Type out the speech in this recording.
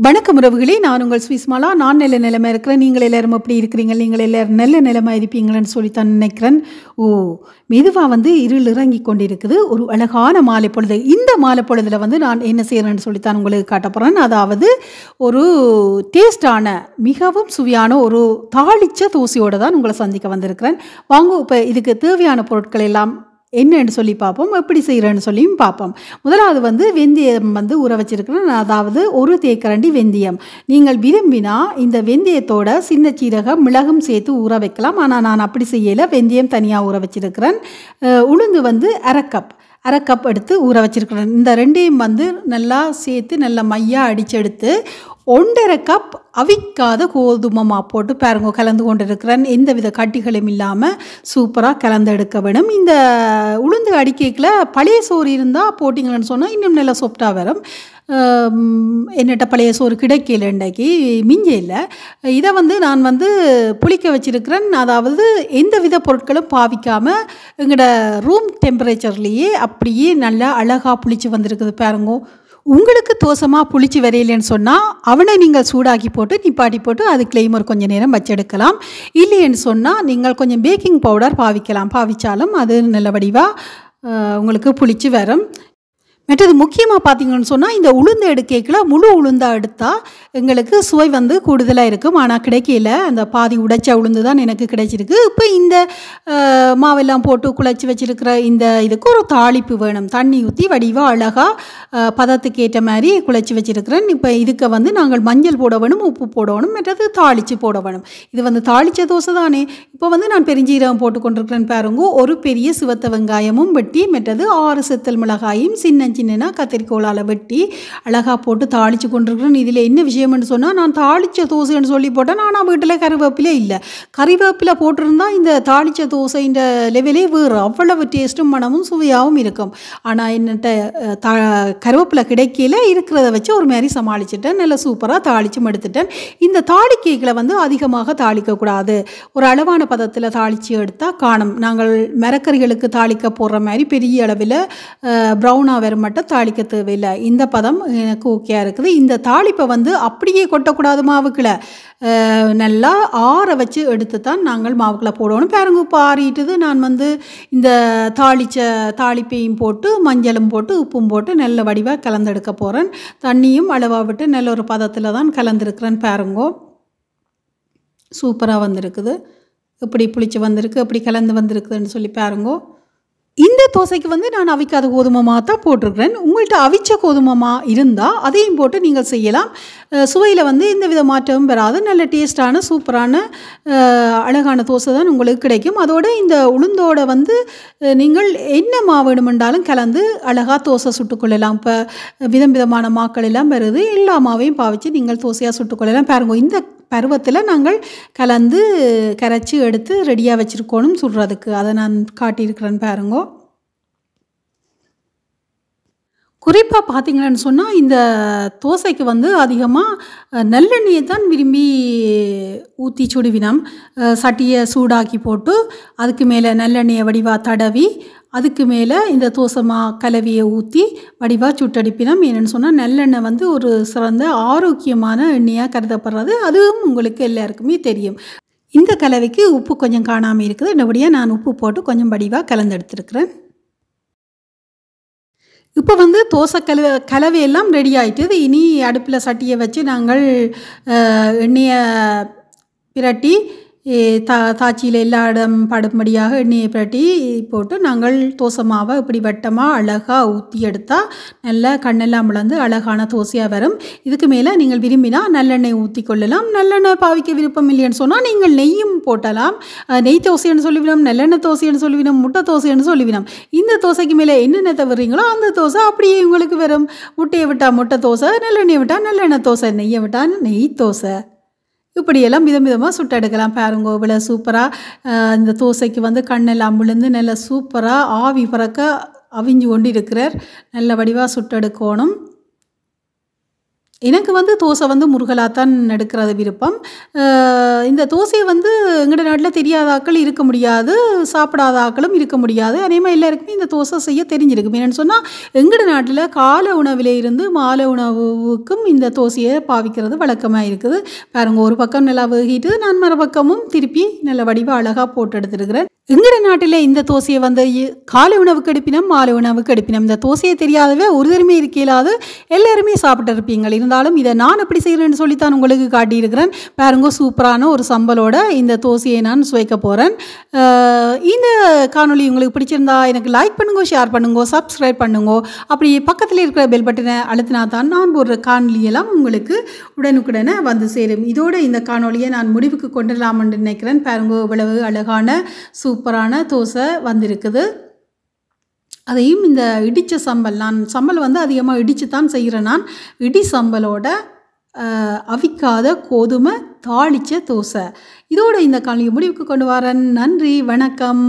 வணக்கம் உறவுகளே, நான் உங்கள் ஸ்விஸ்மாலா. நான் நல்ல நிலைமை இருக்கிறேன். நீங்கள் எல்லாரும் எப்படி இருக்கிறீங்க? நீங்கள் எல்லாரும் நல்ல நிலைமை இருப்பீங்களன்னு சொல்லித்தான் நினைக்கிறேன். மெதுவாக இருள் இறங்கி கொண்டிருக்குது. ஒரு அழகான மாலை பொழுது. இந்த மாலை பொழுதில் நான் என்ன செய்கிறேன்னு சொல்லித்தான் உங்களுக்கு காட்ட போகிறேன். அதாவது ஒரு டேஸ்டான மிகவும் சுவையான ஒரு தாளிச்ச தோசையோடு தான் உங்களை சந்திக்க வந்திருக்கிறேன். வாங்க இப்போ இதுக்கு தேவையான பொருட்கள் எல்லாம் என்னன்னு சொல்லி பார்ப்போம், எப்படி செய்கிறேன்னு சொல்லியும் பார்ப்போம். முதலாவது வெந்தயம் ஊற வச்சிருக்கிறேன். அதாவது ஒரு தேக்கரண்டி வெந்தயம். நீங்கள் விரும்பினா இந்த வெந்தயத்தோட சின்ன சீரகம் மிளகும் சேர்த்து ஊற வைக்கலாம். ஆனால் நான் அப்படி செய்யலை, வெந்தயம் தனியாக ஊற வச்சிருக்கிறேன். உளுந்து அரை கப் எடுத்து ஊற வச்சிருக்கிறேன். இந்த ரெண்டையும் நல்லா சேர்த்து நல்லா மையாக அடிச்செடுத்து 1.5 கப் அவிக்காத கோதுமை மா போட்டு பாருங்க கலந்து கொண்டு இருக்கிறேன். எந்த வித கட்டிகளும் இல்லாமல் சூப்பராக கலந்து எடுக்க வேணும். இந்த உளுந்து அடிக்கைக்கில் பழைய சோறு இருந்தால் போட்டிங்கன்னு சொன்னால் இன்னும் நல்லா சாஃப்டாக வரும். என்னட்ட பழைய சோறு கிடைக்கல, இன்றைக்கு மிஞ்ச இல்லை. இதை நான் புளிக்க வச்சிருக்கிறேன். அதாவது எந்த வித பொருட்களும் பாவிக்காமல் எங்களோட ரூம் டெம்பரேச்சர்லேயே அப்படியே நல்லா அழகாக புளிச்சு வந்திருக்குது பாருங்க. உங்களுக்கு தோசமாக புளிச்சு வரையிலேன்னு சொன்னால் அவனை நீங்கள் சூடாக்கி போட்டு நிப்பாட்டி போட்டு அதுக்குள்ளேயும் ஒரு கொஞ்சம் நேரம் வச்செடுக்கலாம். இல்லைன்னு சொன்னால் நீங்கள் கொஞ்சம் பேக்கிங் பவுடர் பாவிச்சாலும் அது நல்ல வடிவாக உங்களுக்கு புளிச்சு வரும். மற்றது முக்கியமாக பார்த்தீங்கன்னு சொன்னால் இந்த உளுந்து எடுக்கைக்கில் முழு உளுந்தாக எடுத்தால் எங்களுக்கு சுவை கூடுதலாக இருக்கும். ஆனால் கிடைக்கல, அந்த பாதி உடைச்ச உளுந்து தான் எனக்கு கிடைச்சிருக்கு. இப்போ இந்த மாவெல்லாம் போட்டு குழச்சி வச்சுருக்கிற இந்த இதுக்கு ஒரு தாளிப்பு வேணும். தண்ணி ஊற்றி வடிவாக அழகாக பதத்துக்கு ஏற்ற மாதிரி குழச்சி வச்சுருக்கிறேன். இப்போ இதுக்கு நாங்கள் மஞ்சள் போட வேணும், உப்பு போடணும், மற்றது தாளித்து போட வேணும். இது தாளித்த தோசை தானே. இப்போ நான் பெருஞ்சீரகம் போட்டு கொண்டிருக்கிறேன் பாருங்க. ஒரு பெரிய சிவத்த வெங்காயமும் வெட்டி, மற்றது 6 செத்தல் மிளகாயும் சின்ன கத்திரிக்கோளால் வெட்டி அழகாக போட்டு தாளித்து கொண்டிருக்கிறேன். இதில் என்ன விஷயம்னு சொன்னால், நான் தாளித்த தோசைன்னு சொல்லி போட்டேன். ஆனால் வீட்டில் கறிவேப்பிலை இல்லை. கறிவேப்பிலை போட்டிருந்தால் இந்த தாளித்த தோசை இந்த லெவலே வேறு, அவ்வளவு டேஸ்ட்டும் மனமும் சுவையாகவும் இருக்கும். ஆனால் என்னட்ட கருவேப்பிலை கிடைக்கல, இருக்கிறத வச்சு ஒரு மாதிரி சமாளிச்சிட்டேன். நல்லா சூப்பராக தாளிச்சும் எடுத்துட்டேன். இந்த தாளிக்கைகளை அதிகமாக தாளிக்கக்கூடாது, ஒரு அளவான பதத்தில் தாளித்து எடுத்தால் காணும். நாங்கள் மரக்கறிகளுக்கு தாளிக்க போடுற மாதிரி பெரிய அளவில் ப்ரௌனாக வர மட்டும் தாளிக்க தேவையில்லை. இந்த பதம் எனக்கு ஓகேயா இருக்குது. இந்த தாளிப்பை அப்படியே கொட்டக்கூடாது மாவுக்குள்ள, நல்லா ஆற வச்சு எடுத்து தான் நாங்கள் மாவுக்குள்ள போடணும். பாருங்க இப்போ ஆறிட்டுது. நான் இந்த தாளிப்பையும் போட்டு மஞ்சளும் போட்டு உப்பும் போட்டு நல்ல வடிவாக கலந்தெடுக்க போகிறேன். தண்ணியும் அளவாக விட்டு நல்ல ஒரு பதத்தில் தான் கலந்துருக்கிறேன். பாருங்கோ சூப்பராக வந்திருக்குது. எப்படி புளிச்சு வந்திருக்கு, எப்படி கலந்து வந்திருக்குதுன்னு சொல்லி பாருங்கோ. இந்த தோசைக்கு நான் அவிக்காத கோதுமை மா தான் போட்டிருக்கிறேன். உங்கள்கிட்ட அவிச்ச கோதுமை மா இருந்தால் அதையும் போட்டு நீங்கள் செய்யலாம். சுவையில் எந்த வித மாற்றமும் வராது. நல்ல டேஸ்டான சூப்பரான அழகான தோசை தான் உங்களுக்கு கிடைக்கும். அதோடு இந்த உளுந்தோட நீங்கள் என்ன மா வேணுமென்றாலும் கலந்து அழகாக தோசை சுட்டுக்கொள்ளலாம். இப்போ விதமான மாக்கள் எல்லாம் வருது, எல்லா மாவையும் பாவிச்சு நீங்கள் தோசையாக சுட்டுக்கொள்ளலாம். பாருங்க, இந்த பருவத்தில் நாங்கள் கலந்து கரைச்சி எடுத்து ரெடியாக வச்சுருக்கோணும் சுடுறதுக்கு. அதை நான் காட்டியிருக்கிறேன் பாருங்க. குறிப்பாக பார்த்தீங்கன்னு சொன்னால் இந்த தோசைக்கு அதிகமாக நல்லெண்ணெயை தான் விரும்பி ஊற்றி சுடுவினம். சட்டியை சூடாக்கி போட்டு அதுக்கு மேலே நல்லெண்ணெயை வடிவாக தடவி அதுக்கு மேலே இந்த தோசைமா கலவையை ஊற்றி வடிவாக சுட்டடிப்பினம். என்னென்னு சொன்னால் நல்லெண்ணெய் ஒரு சிறந்த ஆரோக்கியமான எண்ணெயாக கருதப்படுறது. அதுவும் உங்களுக்கு எல்லாருக்குமே தெரியும். இந்த கலவைக்கு உப்பு கொஞ்சம் காணாமல் இருக்குது. என்னபடியாக நான் உப்பு போட்டு கொஞ்சம் வடிவாக கலந்தெடுத்துருக்கிறேன். இப்போ தோசை கலவையெல்லாம் ரெடி ஆகிட்டுது. இனி அடுப்பில் சட்டியை வச்சு நாங்கள் எண்ணெயை பிரட்டி தாச்சியில் எல்லா இடம் படும்படியாக எண்ணெயை பிரட்டி போட்டு நாங்கள் தோசை மாவை இப்படி வட்டமாக அழகாக ஊற்றி எடுத்தால் நல்லா கண்ணெல்லாம் விளந்து அழகான தோசையாக வரும். இதுக்கு மேலே நீங்கள் விரும்பினா நல்லெண்ணெய் ஊற்றி கொள்ளலாம். நல்லெண்ணெய் பாவிக்க விருப்பம் இல்லைன்னு சொன்னால் நீங்கள் நெய்யும் போட்டலாம். நெய் தோசைன்னு சொல்லிவிடும், நல்லெண்ணெய் தோசைன்னு சொல்லிவிடும், முட்டை தோசைன்னு சொல்லிவிடும். இந்த தோசைக்கு மேலே என்னென்ன தவிர்றீங்களோ அந்த தோசை அப்படியே உங்களுக்கு வரும். முட்டையை விட்டால் முட்டை தோசை, நல்லெண்ணெயை விட்டால் நல்லெண்ணெய் தோசை, நெய்யை விட்டால் நெய் தோசை. இப்படியெல்லாம் விதமாக சுட்டெடுக்கலாம். பாருங்க இவ்வளோ சூப்பராக இந்த தோசைக்கு கண்ணெல்லாம் விழுந்து நல்ல சூப்பராக ஆவி பறக்க அவிஞ்சு கொண்டு இருக்கிறார். நல்ல வடிவாக சுட்டெடுக்கணும். எனக்கு வந்து தோசை வந்து முருகலாத்தான் எடுக்கிறது விருப்பம். இந்த தோசையை வந்து எங்கட நாட்டில் தெரியாத ஆட்கள் இருக்க முடியாது, சாப்பிடாத ஆட்களும் இருக்க முடியாது. அதேமாதிரி எல்லாருக்குமே இந்த தோசை செய்ய தெரிஞ்சிருக்கும். என்னென்னு சொன்னால் எங்கட நாட்டில் காலை உணவிலே இருந்து மாலை உணவுக்கும் இந்த தோசையை பாவிக்கிறது வழக்கமாக இருக்குது. பாருங்க, ஒரு பக்கம் நல்லா வேகிட்டு நான் மறுபக்கமும் திருப்பி நல்ல வடிவாக அழகாக போட்டு எடுத்துருக்கிறேன். எங்கட நாட்டில் இந்த தோசையை வந்து காலை உணவுக்கு எடுப்பினோம், மாலை உணவுக்கு எடுப்பினோம். இந்த தோசையை தெரியாதவே ஒரு தருமே இருக்கையிலாது எல்லாருமே சாப்பிட்டு இருப்பீங்க. இருந்தாலும் இதை நான் எப்படி செய்கிறேன்னு சொல்லித்தான் உங்களுக்கு காட்டியிருக்கிறேன். பாருங்க, சூப்பரான ஒரு சம்பலோட இந்த தோசையை நான் சுவைக்க போகிறேன். இந்த காணொலி உங்களுக்கு பிடிச்சிருந்தா எனக்கு லைக் பண்ணுங்க, ஷேர் பண்ணுங்க, சப்ஸ்கிரைப் பண்ணுங்க. அப்படி பக்கத்தில் இருக்கிற பெல் பட்டனை அழுத்தினா தான் நான் போடுற காணொலியெல்லாம் உங்களுக்கு உடனுக்குடனே வந்து சேரும். இதோட இந்த காணொலியை நான் முடிவுக்கு கொண்டுடலாம்னு நினைக்கிறேன். பாருங்க, இவ்வளவு அழகான சூப்பரான தோசை வந்திருக்குது. அதையும் இந்த இடித்த சம்பல், நான் சம்பல் வந்து அதிகமாக இடித்து தான் செய்கிறேன். நான் இடி சம்பலோட அவிக்காத கோதுமை தாளித்த தோசை. இதோட இந்த காணொலியை முடிவுக்கு கொண்டு வரேன். நன்றி, வணக்கம்.